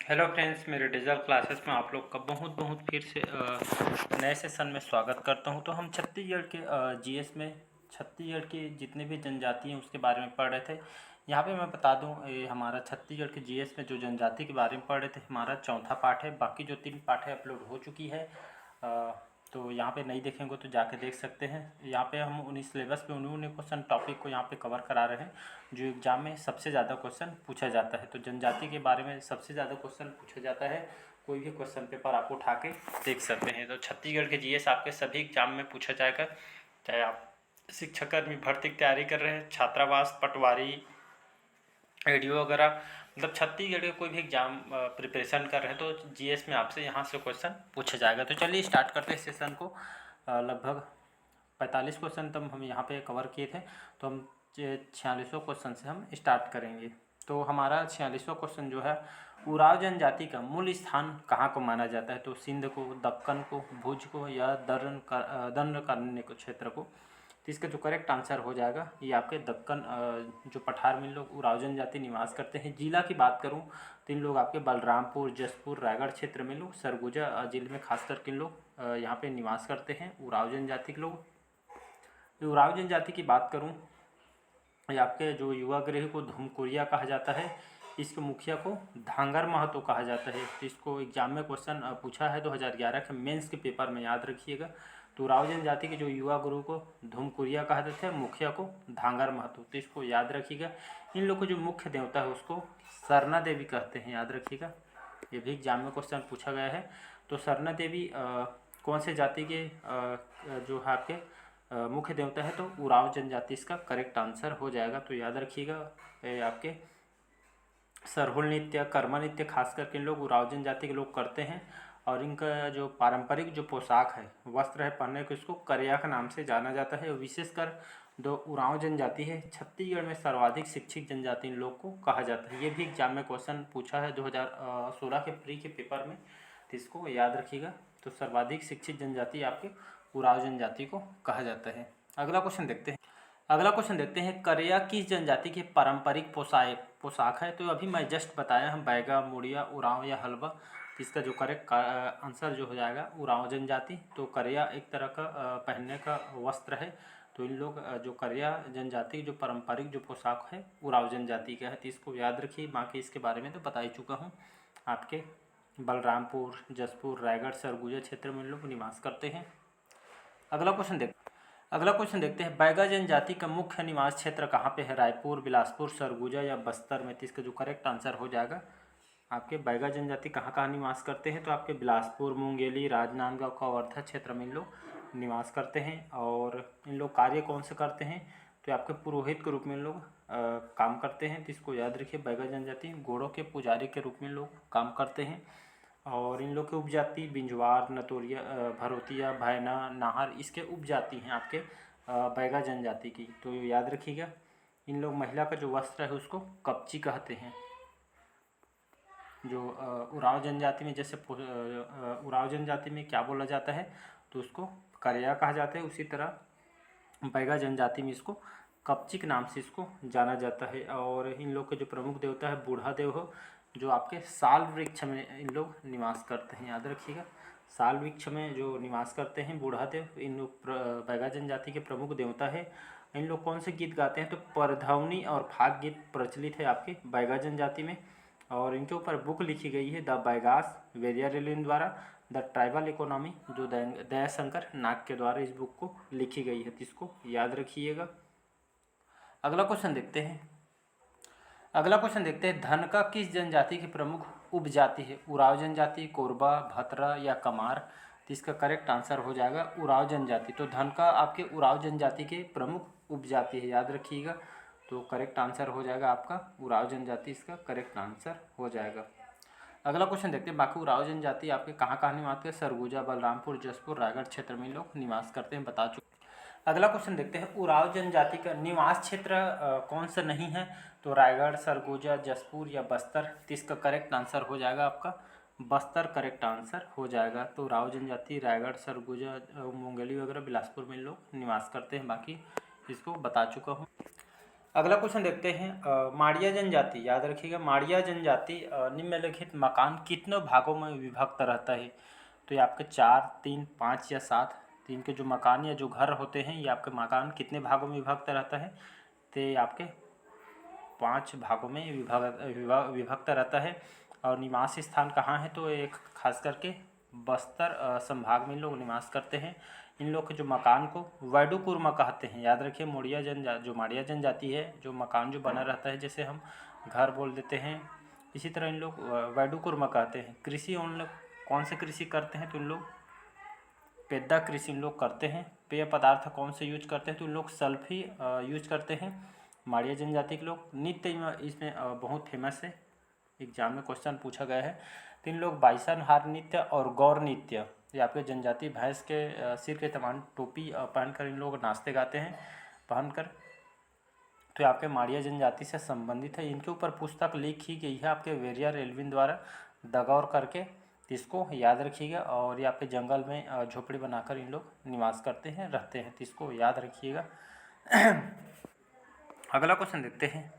Hello friends, मेरे digital classes में आप लोग का बहुत बहुत फिर से नए सेशन में स्वागत करता हूं। तो हम छत्तीसगढ़ के जीएस में छत्तीसगढ़ की जितने भी जनजाति हैं उसके बारे में पढ़ रहे थे। यहाँ पे मैं बता दूं, ये हमारा छत्तीसगढ़ के जीएस में जो जनजाति के बारे में पढ़ रहे थे, हमारा चौथा पाठ है। बाकी जो 3 पाठ है अपलोड हो चुकी है। तो यहाँ पे नहीं देखेंगे तो जाके देख सकते हैं। यहाँ पे हम उन्हीं सिलेबस पे उन्हीं क्वेश्चन टॉपिक को यहाँ पे कवर करा रहे हैं जो एग्जाम में सबसे ज़्यादा क्वेश्चन पूछा जाता है। तो जनजाति के बारे में सबसे ज़्यादा क्वेश्चन पूछा जाता है। कोई भी क्वेश्चन पेपर आप उठा के देख सकते हैं। तो छत्तीसगढ़ के जीएस आपके सभी एग्जाम में पूछा जाएगा, चाहे आप शिक्षाकर्मी भर्ती की तैयारी कर रहे हैं, छात्रावास, पटवारी, एडीओ वगैरह, मतलब छत्तीसगढ़ के कोई भी एग्जाम प्रिपरेशन कर रहे हैं तो जीएस में आपसे यहाँ से क्वेश्चन पूछा जाएगा। तो चलिए स्टार्ट करते हैं सेशन को। लगभग 45 क्वेश्चन तब हम यहाँ पे कवर किए थे, तो हम 46वां क्वेश्चन से हम स्टार्ट करेंगे। तो हमारा 46वां क्वेश्चन जो है, उराव जनजाति का मूल स्थान कहाँ को माना जाता है? तो सिंध को, दक्कन को, भुज को या दंडकारण्य को क्षेत्र को? तो इसका जो करेक्ट आंसर हो जाएगा ये आपके दक्कन, जो पठार में लोग उराव जनजाति निवास करते हैं। जिला की बात करूं तो इन लोग आपके बलरामपुर, जसपुर, रायगढ़ क्षेत्र में लोग, सरगुजा जिले में खास करके लोग यहाँ पे निवास करते हैं उराव जनजाति के लोग। उराव जनजाति की बात करूं, ये आपके जो युवा गृह को धुमकुरिया कहा जाता है, इसके मुखिया को धांगर महतो कहा जाता है। तो इसको एग्जाम में क्वेश्चन पूछा है 2011 के मेंस के पेपर में, याद रखिएगा। तो उराव जनजाति के जो युवा गुरु को धुमकुरिया कहा जाता है, मुखिया को धांगर महतो, तो इसको याद रखिएगा। इन लोग को जो मुख्य देवता है उसको सरना देवी कहते हैं, याद रखिएगा। ये भी एग्जाम में क्वेश्चन पूछा गया है। तो सरना देवी कौन से जाति के जो है आपके मुख्य देवता है? तो उराव जनजाति इसका करेक्ट आंसर हो जाएगा। तो याद रखिएगा, आपके सरहुल नृत्य, कर्मा नृत्य खास करके इन लोग उराव जनजाति के लोग करते हैं। और इनका जो पारंपरिक जो पोशाक है, वस्त्र है पहनने को, इसको करिया के नाम से जाना जाता है। विशेषकर जो उराव जनजाति है, छत्तीसगढ़ में सर्वाधिक शिक्षित जनजाति इन लोग को कहा जाता है। ये भी एग्जाम में क्वेश्चन पूछा है 2016 के प्री के पेपर में, तो इसको याद रखिएगा। तो सर्वाधिक शिक्षित जनजाति आपके उराव जनजाति को कहा जाता है। अगला क्वेश्चन देखते हैं। करिया किस जनजाति के पारंपरिक पोशाक है? तो अभी मैं जस्ट बताया हम, बैगा, मुड़िया, उरांव या हलबा। तो इसका जो करेक्ट आंसर जो हो जाएगा उरांव जनजाति। तो करिया एक तरह का पहनने का वस्त्र है। तो इन लोग जो करिया जनजाति जो पारंपरिक जो पोशाक है उरांव जनजाति का है। तो इसको याद रखिए। बाकी इसके बारे में तो बता ही चुका हूँ। आपके बलरामपुर, जसपुर, रायगढ़, सरगुजा क्षेत्र में लोग निवास करते हैं। अगला क्वेश्चन देखते हैं। बैगा जनजाति का मुख्य निवास क्षेत्र कहाँ पे है? रायपुर, बिलासपुर, सरगुजा या बस्तर में? तो इसका जो करेक्ट आंसर हो जाएगा, आपके बैगा जनजाति कहाँ कहाँ निवास करते हैं? तो आपके बिलासपुर, मुंगेली, राजनांदगांव, कवर्धा क्षेत्र में इन लोग निवास करते हैं। और इन लोग कार्य कौन से करते हैं? तो आपके पुरोहित के रूप में इन लोग काम करते हैं। तो इसको याद रखिए, बैगा जनजाति घोड़ों के पुजारी के रूप में लोग काम करते हैं। और इन लोग के उपजाति बिंजवार, नतोरिया, भरोतिया, भैना, नाहर, इसके उपजाति हैं आपके बैगा जनजाति की। तो याद रखिएगा। इन लोग महिला का जो वस्त्र है उसको कपची कहते हैं। जो उराव जनजाति में, जैसे उराव जनजाति में क्या बोला जाता है? तो उसको करिया कहा जाता है। उसी तरह बैगा जनजाति में इसको कपची के नाम से इसको जाना जाता है। और इन लोग के जो प्रमुख देवता है बूढ़ा देव हो, जो आपके साल वृक्ष में इन लोग निवास करते हैं, याद रखिएगा। साल वृक्ष में जो निवास करते हैं बूढ़ा देव, इन लोग बैगा जनजाति के प्रमुख देवता है। इन लोग कौन से गीत गाते हैं? तो परधवनी और फाग गीत प्रचलित है आपके बैगा जनजाति में। और इनके ऊपर बुक लिखी गई है द बैगास वेरियालिन द्वारा, द ट्राइबल इकोनॉमी, जो दयाशंकर नाग के द्वारा इस बुक को लिखी गई है। तो इसको याद रखिएगा। अगला क्वेश्चन देखते हैं। धनका किस जनजाति की प्रमुख उपजाति है? उराव जनजाति, कोरबा, भतरा या कमार? तो इसका करेक्ट आंसर हो जाएगा उराव जनजाति। तो धनका आपके उराव जनजाति के प्रमुख उपजाति है, याद रखिएगा। तो करेक्ट आंसर हो जाएगा आपका उराव जनजाति, इसका करेक्ट आंसर हो जाएगा। अगला क्वेश्चन देखते हैं। बाकी उराव जनजाति आपके कहाँ कहाँ निवास करते हैं? सरगुजा, बलरामपुर, जसपुर, रायगढ़ क्षेत्र में लोग निवास करते हैं, बता चुके। अगला क्वेश्चन देखते हैं। उराव जनजाति का निवास क्षेत्र कौन सा नहीं है? तो रायगढ़, सरगुजा, जसपुर या बस्तर? तो इसका करेक्ट आंसर हो जाएगा आपका बस्तर, करेक्ट आंसर हो जाएगा। तो उराव जनजाति रायगढ़, सरगुजा, मुंगेली वगैरह बिलासपुर में लोग निवास करते हैं। बाकी इसको बता चुका हूँ। अगला क्वेश्चन देखते हैं। माड़िया जनजाति, याद रखिएगा माड़िया जनजाति निम्नलिखित मकान कितने भागों में विभक्त रहता है। तो ये आपके 4, 3, 5 या 7, तो इनके जो मकान या जो घर होते हैं ये आपके मकान कितने भागों में विभक्त रहता है। तो ये आपके 5 भागों में विभक्त रहता है। और निवास स्थान कहाँ है, तो एक खास करके बस्तर संभाग में इन लोग निवास करते हैं। इन लोग के जो मकान को वैडुकुर्मा कहते हैं। याद रखिए जो माड़िया जनजाति है, जो मकान जो बना रहता है जैसे हम घर बोल देते हैं, इसी तरह इन लोग वैडुकुर्मा कहते हैं। कृषि उन लोग कौन से कृषि करते हैं, तो इन लोग पेद्दा कृषि इन लोग करते हैं। पेय पदार्थ कौन से यूज करते हैं, तो इन लोग सल्फी यूज करते हैं माड़िया जनजाति के लोग। नृत्य इसमें बहुत फेमस है, एग्जाम में क्वेश्चन पूछा गया है। तो इन लोग बाइसन हार नृत्य और गौर नृत्य, ये आपके जनजाति भैंस के सिर के तमान टोपी पहनकर इन लोग नाचते गाते हैं पहनकर। तो आपके माड़िया जनजाति से संबंधित है। इनके ऊपर पुस्तक लिखी गई है आपके वेरियर एल्विन द्वारा, दगौर करके, इसको याद रखिएगा। और ये आपके जंगल में झोपड़ी बनाकर इन लोग निवास करते हैं, रहते हैं, तो इसको याद रखिएगा। अगला क्वेश्चन देखते हैं।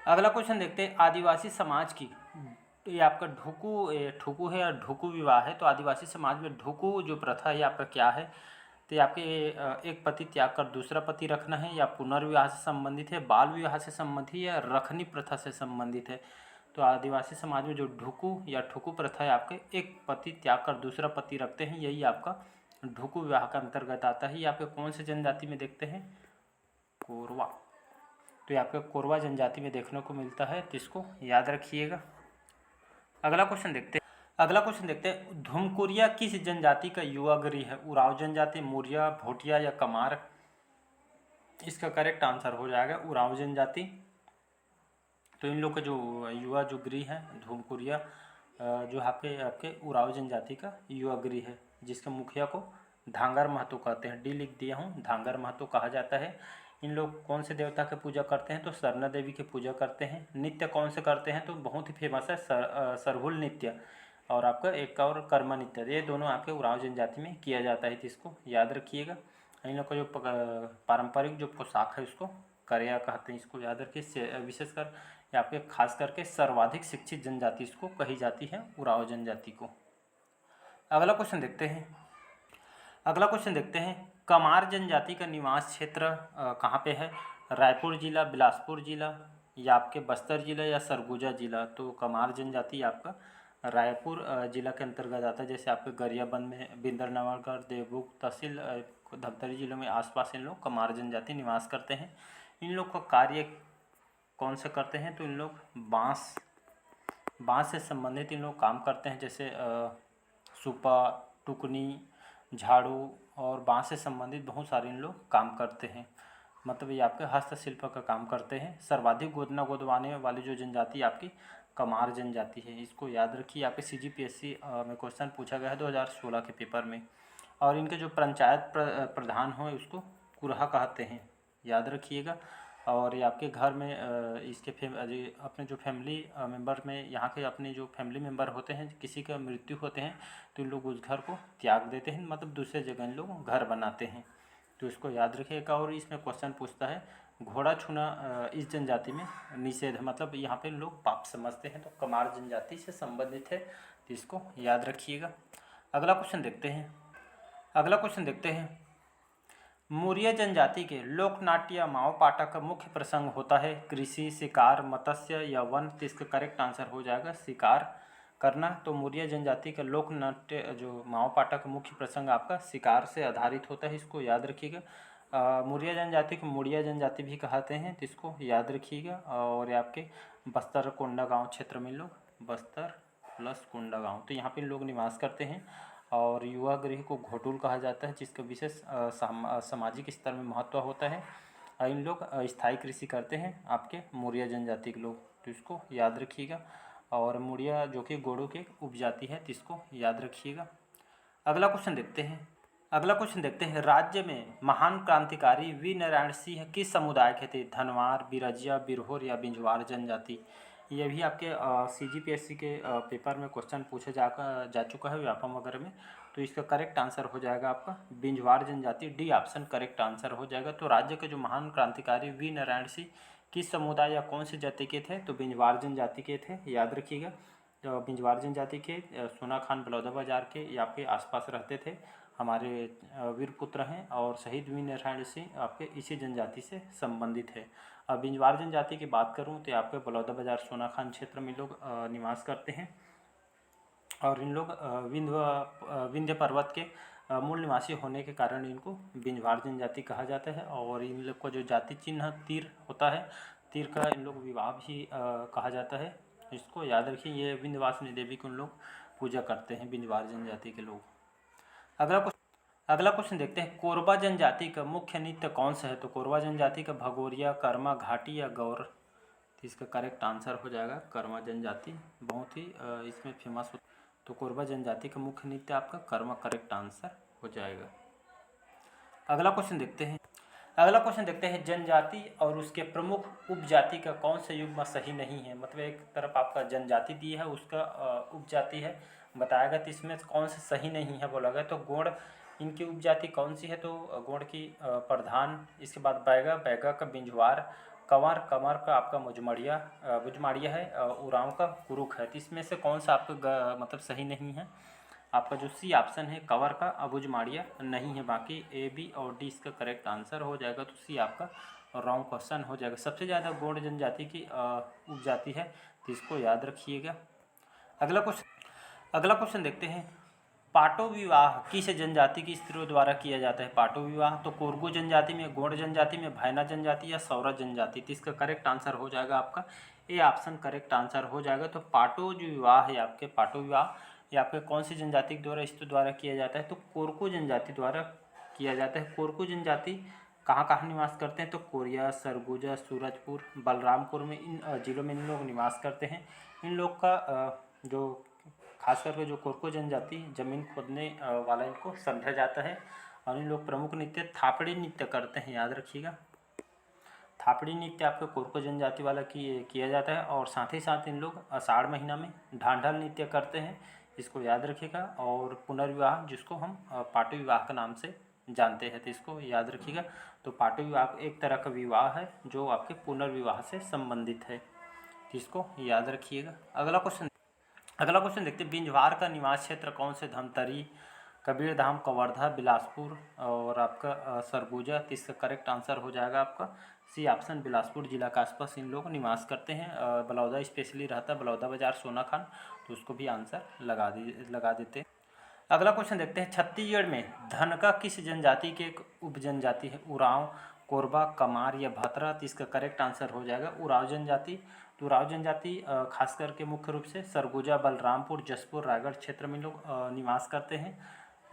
अगला क्वेश्चन देखते हैं आदिवासी समाज की। तो ये आपका ठुकू है या ढुकू विवाह है। तो आदिवासी समाज में ढुकू जो प्रथा है आपका क्या है, तो ये आपके एक पति त्याग कर दूसरा पति रखना है, या पुनर्विवाह से संबंधित है, बाल विवाह से संबंधित है, या रखनी प्रथा से संबंधित है। तो आदिवासी समाज में जो ढुकू या ठुकू प्रथा है आपके एक पति त्याग कर दूसरा पति रखते हैं, यही आपका ढुकू विवाह का अंतर्गत आता है। ये आपके कौन से जनजाति में देखते हैं, कोरवा। तो ये आपके कोरवा जनजाति में देखने को मिलता है, तो इसको याद रखिएगा। अगला क्वेश्चन देखते हैं धुमकुरिया किस जनजाति का युवा गृह है। उराव जनजाति, मौर्य, भोटिया या कमार। इसका करेक्ट आंसर हो जाएगा उराव जनजाति। तो इन लोग का जो युवा जो गृह है धुमकुरिया, जो आपके उराव जनजाति का युवा गृह है, जिसके मुखिया को धांगर महतो कहते हैं। डी लिख दिया हूँ, धांगर महतो कहा जाता है। इन लोग कौन से देवता की पूजा करते हैं, तो सरना देवी की पूजा करते हैं। नृत्य कौन से करते हैं, तो बहुत ही फेमस है सरहुल नृत्य, और आपका एक और कर्मा नृत्य, ये दोनों आपके उराव जनजाति में किया जाता है, तो इसको याद रखिएगा। इन लोग का जो पारंपरिक जो पोशाक है उसको करिया कहते हैं, इसको याद रखिए। विशेषकर आपके खास करके सर्वाधिक शिक्षित जनजाति इसको कही जाती है, उराव जनजाति को। अगला क्वेश्चन देखते हैं कमार जनजाति का निवास क्षेत्र कहाँ पे है। रायपुर जिला, बिलासपुर जिला, या आपके बस्तर जिला, या सरगुजा जिला। तो कमार जनजाति आपका रायपुर जिला के अंतर्गत आता है। जैसे आपके गरियाबंद में, बिंदरनवागढ़, देवभूख तहसील, धमतरी जिलों में आसपास इन लोग कमार जनजाति निवास करते हैं। इन लोग का कार्य कौन से करते हैं, तो इन लोग बाँस से संबंधित इन लोग काम करते हैं। जैसे सुपा, टुकनी, झाड़ू और बाँस से संबंधित बहुत सारे इन लोग काम करते हैं। मतलब ये आपके हस्तशिल्प का काम करते हैं। सर्वाधिक गोदना गोदवाने वाली जो जनजाति आपकी कमार जनजाति है, इसको याद रखिए। आपके CGPSC में क्वेश्चन पूछा गया है 2016 के पेपर में। और इनके जो पंचायत प्रधान हो उसको कुरहा कहते हैं, याद रखिएगा। और ये आपके घर में इसके अपने जो फैमिली मेम्बर में, यहाँ के अपने जो फैमिली मेम्बर होते हैं, किसी का मृत्यु होते हैं तो इन लोग उस घर को त्याग देते हैं, मतलब दूसरे जगह इन लोग घर बनाते हैं, तो इसको याद रखिएगा। और इसमें क्वेश्चन पूछता है घोड़ा छूना इस जनजाति में निषेध है, मतलब यहाँ पे लोग पाप समझते हैं, तो कमार जनजाति से संबंधित है, तो इसको याद रखिएगा। अगला क्वेश्चन देखते हैं मौर्य जनजाति के लोकनाट्य या माओ पाठक का मुख्य प्रसंग होता है कृषि, शिकार, मत्स्य या वन। तो इसका करेक्ट आंसर हो जाएगा शिकार करना। तो मौर्य जनजाति का लोकनाट्य जो माओ पाठक का मुख्य प्रसंग आपका शिकार से आधारित होता है, इसको याद रखिएगा। मौर्य जनजाति को मुड़िया जनजाति भी कहते हैं, तो इसको याद रखिएगा। और ये आपके बस्तर कोंडागांव क्षेत्र में लोग, बस्तर प्लस कोंडागांव, तो यहाँ पे लोग निवास करते हैं। और युवा गृह को घोटुल कहा जाता है, जिसका विशेष सामाजिक स्तर में महत्व होता है। इन लोग स्थायी कृषि करते हैं आपके मौर्य जनजाति के लोग, तो इसको याद रखिएगा। और मौर्य जो कि गोड़ों की उपजाति है, तो इसको याद रखिएगा। अगला क्वेश्चन देखते हैं राज्य में महान क्रांतिकारी वी नारायण सिंह किस समुदाय के थे। धनवार, बिरजिया, बिरहोर या बिंजवार जनजाति। ये भी आपके CGPSC के पेपर में क्वेश्चन पूछे जा चुका है व्यापम वगैरह में, तो इसका करेक्ट आंसर हो जाएगा आपका बिंजवार जनजाति, डी ऑप्शन करेक्ट आंसर हो जाएगा। तो राज्य के जो महान क्रांतिकारी वी नारायण सिंह किस समुदाय या कौन सी जाति के थे, तो बिंजवार जनजाति के थे, याद रखिएगा। तो बिंजवार जनजाति के सोना खान बलौदाबाजार के या आपके आसपास रहते थे, हमारे वीर पुत्र हैं, और शहीद वी नारायण सिंह आपके इसी जनजाति से संबंधित है। अब बिंजवार जनजाति की बात करूं तो आपके बलौदाबाजार सोना खान क्षेत्र में लोग निवास करते हैं, और इन लोग विंध्य पर्वत के मूल निवासी होने के कारण इनको बिंजवार जनजाति कहा जाता है। और इन लोग का जो जाति चिन्ह तीर होता है, तीर का इन लोग विवाह भी कहा जाता है, इसको याद रखिए। ये विंध्यवासिनी देवी को उन लोग पूजा करते हैं, बिंजवार जनजाति के लोग। अगला क्वेश्चन देखते हैं, कोरबा जनजाति का मुख्य नृत्य कौन सा है, तो कोरबा जनजाति का भगोरिया, कर्मा, घाटी या गौर, तो इसका करेक्ट आंसर हो जाएगा कर्मा जनजाति, बहुत ही इसमें फेमस। तो कोरबा जनजाति का मुख्य नृत्य आपका कर्मा करेक्ट आंसर हो जाएगा। अगला क्वेश्चन देखते हैं, जनजाति और उसके प्रमुख उपजाति का कौन सा युग्म सही नहीं है, मतलब एक तरफ आपका जनजाति दी है, उसका उपजाति है बताया गया, तो इसमें कौन सा सही नहीं है बोला गया। तो गोंड इनकी उपजाति कौन सी है, तो गोंड की प्रधान, इसके बाद बैगा, बैगा का बिंजवार, कंवर, कंवर का आपका बुजमाड़िया है, उरांव का कुरुक है। तो इसमें से कौन सा आपका मतलब सही नहीं है, आपका जो सी ऑप्शन है कंवर का अबुझमाड़िया नहीं है, बाकी ए, बी और डी इसका करेक्ट आंसर हो जाएगा। तो सी आपका रॉन्ग क्वेश्चन हो जाएगा। सबसे ज़्यादा गोंड जनजाति की उपजाति है, तो इसको याद रखिएगा। अगला क्वेश्चन देखते हैं, पाटो विवाह किस जनजाति की स्त्रियों द्वारा किया जाता है, पाटो विवाह, तो कोरगू जनजाति में, गोंड जनजाति में, भैना जनजाति या सौरा जनजाति, तो इसका करेक्ट आंसर हो जाएगा आपका ए ऑप्शन करेक्ट आंसर हो जाएगा। तो पाटो जो विवाह है आपके, पाटो विवाह ये आपके कौन सी जनजाति के द्वारा स्त्रियों द्वारा किया जाता है, तो कोरकू जनजाति द्वारा किया जाता है। कोरकू जनजाति कहाँ कहाँ निवास करते हैं, तो कोरिया, सरगुजा, सूरजपुर, बलरामपुर में, इन जिलों में इन लोग निवास करते हैं। इन लोग का जो खास करके जो कोरकू जनजाति जमीन खोदने वाला इनको समझा जाता है, और इन लोग प्रमुख नृत्य थापड़ी नृत्य करते हैं, याद रखिएगा। थापड़ी नृत्य आपके कोरकू जनजाति वाला किया जाता है, और साथ ही साथ इन लोग आषाढ़ महीना में ढांढल नृत्य करते हैं, इसको याद रखिएगा। और पुनर्विवाह जिसको हम पाटो विवाह के नाम से जानते हैं, तो इसको याद रखिएगा। तो पाटो विवाह एक तरह का विवाह है जो आपके पुनर्विवाह से संबंधित है, तो इसको याद रखिएगा। अगला क्वेश्चन देखते हैं, बिंजवार का निवास क्षेत्र कौन से, धमतरी, कबीरधाम, कवर्धा, बिलासपुर और आपका सरगुजा, तो इसका करेक्ट आंसर हो जाएगा आपका सी ऑप्शन बिलासपुर जिला के आसपास इन लोग निवास करते हैं। बलौदा स्पेशली रहता है, बलौदाबाजार सोना खान, तो उसको भी आंसर लगा देते हैं। अगला क्वेश्चन देखते हैं, छत्तीसगढ़ में धनका किस जनजाति के एक उपजनजाति है, उरांव, कोरबा, कमार या भतरा, तो इसका करेक्ट आंसर हो जाएगा उरांव जनजाति। तो उरांव जनजाति खास करके मुख्य रूप से सरगुजा, बलरामपुर, जसपुर, रायगढ़ क्षेत्र में लोग निवास करते हैं।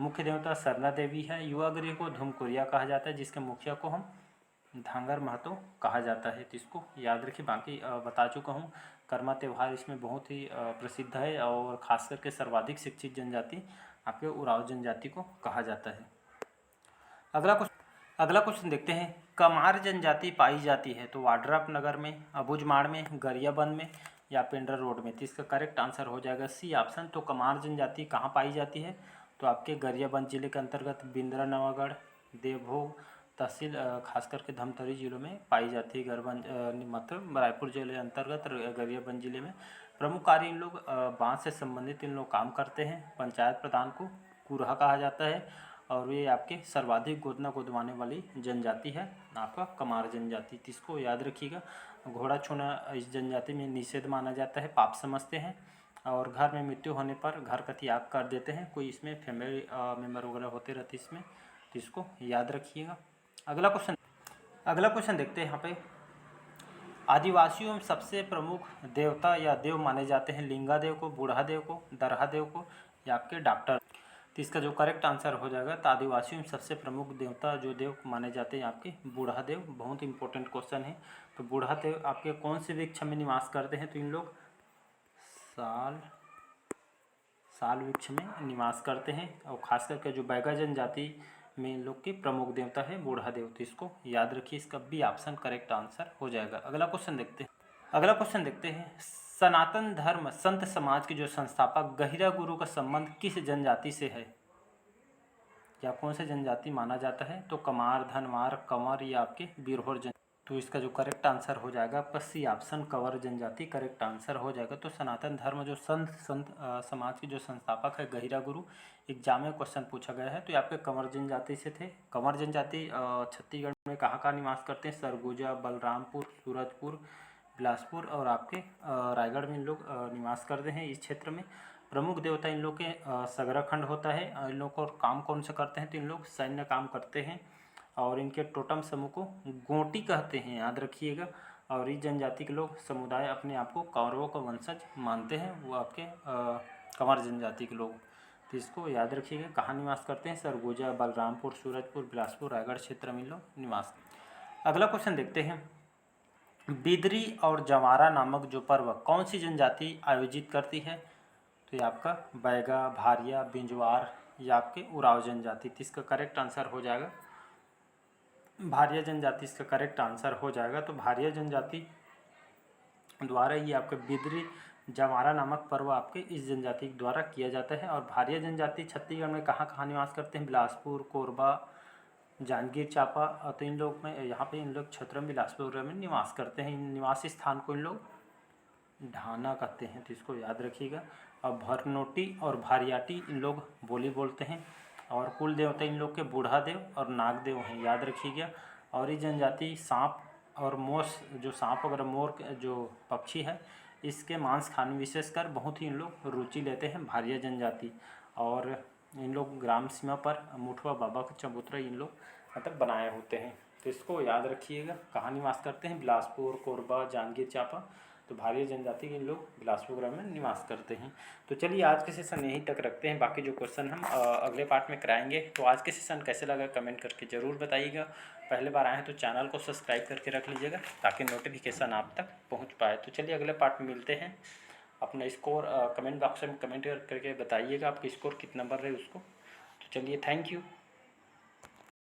मुख्य देवता सरना देवी है। युवा गृह को धुमकुरिया कहा जाता है, जिसके मुखिया को हम धांगर महतो कहा जाता है, तो इसको याद रखिए। बाकी बता चुका हूँ, कर्मा त्यौहार इसमें बहुत ही प्रसिद्ध है, और खास करके सर्वाधिक शिक्षित जनजाति आपके उरांव जनजाति को कहा जाता है। अगला क्वेश्चन देखते हैं, कमार जनजाति पाई जाती है तो वाड्रप नगर में, अबुझमाड़ में, गरियाबंद में या पेंड्रा रोड में, तो इसका करेक्ट आंसर हो जाएगा सी ऑप्शन। तो कमार जनजाति कहाँ पाई जाती है, तो आपके गरियाबंद जिले के अंतर्गत बिंद्रा, नवागढ़, देवभोग तहसील खास करके धमतरी जिलों में पाई जाती है। गरबंज मतलब रायपुर जिले अंतर्गत गरियाबंद जिले में प्रमुख कार्य इन लोग बांस से संबंधित इन लोग काम करते हैं। पंचायत प्रधान को कुरहा कहा जाता है, और ये आपके सर्वाधिक गोदना गोदवाने वाली जनजाति है आपका कमार जनजाति, इसको याद रखिएगा। घोड़ा छूना इस जनजाति में निषेध माना जाता है, पाप समझते हैं, और घर में मृत्यु होने पर घर का त्याग कर देते हैं। कोई इसमें फैमिली मेम्बर वगैरह होते रहते इसमें, तो इसको याद रखिएगा। अगला क्वेश्चन देखते हैं यहाँ पे, आदिवासियों में सबसे प्रमुख देवता या देव माने जाते हैं, लिंगा देव को, बूढ़ा देव को, दरहा देव को या आपके डॉक्टर, तो इसका जो करेक्ट आंसर हो जाएगा, तो आदिवासियों में सबसे प्रमुख देवता जो देव माने जाते हैं आपके बूढ़ा देव। बहुत इंपॉर्टेंट क्वेश्चन है। तो बूढ़ा देव आपके कौन से वृक्ष में निवास करते हैं, तो इन लोग साल वृक्ष में निवास करते हैं, और खास करके जो बैगा जनजाति में इन लोग की प्रमुख देवता है बूढ़ा देव, तो इसको याद रखिए, इसका बी ऑप्शन करेक्ट आंसर हो जाएगा। अगला क्वेश्चन देखते हैं, सनातन धर्म संत समाज के जो संस्थापक गहिरा गुरु का संबंध किस जनजाति से है, क्या कौन से जनजाति माना जाता है? तो कमार, धनवार, कंवर या आपके बिरहोर जन। तो इसका जो करेक्ट आंसर हो जाएगा आपका सी ऑप्शन, कंवर जनजाति करेक्ट आंसर हो जाएगा। तो सनातन धर्म जो संत समाज के जो संस्थापक है गहिरा गुरु, एग्जाम में क्वेश्चन पूछा गया है। तो ये आपके कंवर जनजाति से थे। कंवर जनजाति छत्तीसगढ़ में कहाँ निवास करते हैं? सरगुजा, बलरामपुर, सूरजपुर, बिलासपुर और आपके रायगढ़ में इन लोग निवास करते हैं इस क्षेत्र में। प्रमुख देवता इन लोग के सगराखंड होता है। इन लोग को काम कौन सा करते हैं? तो इन लोग सैन्य काम करते हैं और इनके टोटम समूह को गोटी कहते हैं, याद रखिएगा। और इस जनजाति के लोग समुदाय अपने आप को कौरवों का वंशज मानते हैं, वो आपके कंवर जनजाति के लोग। तो इसको याद रखिएगा। कहाँ निवास करते हैं? सरगुजा, बलरामपुर, सूरजपुर, बिलासपुर, रायगढ़ क्षेत्र में इन लोग निवास। अगला क्वेश्चन देखते हैं। बिदरी और जवारा नामक जो पर्व कौन सी जनजाति आयोजित करती है? तो ये आपका बैगा, भारिया, बिंजवार या आपके उराव जनजाति। तो इसका करेक्ट आंसर हो जाएगा भारिया जनजाति, इसका करेक्ट आंसर हो जाएगा। तो भारिया जनजाति द्वारा ये आपके बिदरी जवारा नामक पर्व आपके इस जनजाति द्वारा किया जाता है। और भारिया जनजाति छत्तीसगढ़ में कहाँ निवास करते हैं? बिलासपुर, कोरबा, जांजगीर चांपा। तो इन लोग में यहाँ पे इन लोग क्षेत्र में बिलासपुर में निवास करते हैं। इन निवासी स्थान को इन लोग ढाना कहते हैं, तो इसको याद रखिएगा। और भरनोटी और भारियाटी इन लोग बोली बोलते हैं। और कुल देवता इन लोग के बूढ़ा देव और नागदेव हैं, याद रखिएगा। और ये जनजाति सांप और मोस, जो सांप वगैरह मोर जो पक्षी है, इसके मांस खाने विशेषकर बहुत ही इन लोग रुचि लेते हैं, भारिया जनजाति। और इन लोग ग्राम सीमा पर मुठवा बाबा का चबूतरा इन लोग मतलब बनाए होते हैं। तो इसको याद रखिएगा। कहाँ निवास करते हैं? बिलासपुर, कोरबा, जांजगीर चांपा। तो भारिया जनजाति के लोग बिलासपुर ग्राम में निवास करते हैं। तो चलिए आज के सेशन यहीं तक रखते हैं, बाकी जो क्वेश्चन हम अगले पार्ट में कराएंगे। तो आज के सेशन कैसे लगा कमेंट करके ज़रूर बताइएगा। पहले बार आए हैं तो चैनल को सब्सक्राइब करके रख लीजिएगा ताकि नोटिफिकेशन आप तक पहुँच पाए। तो चलिए अगले पार्ट में मिलते हैं। अपना स्कोर कमेंट बॉक्स में कमेंट करके बताइएगा आपका स्कोर कितना नंबर रहे उसको। तो चलिए, थैंक यू।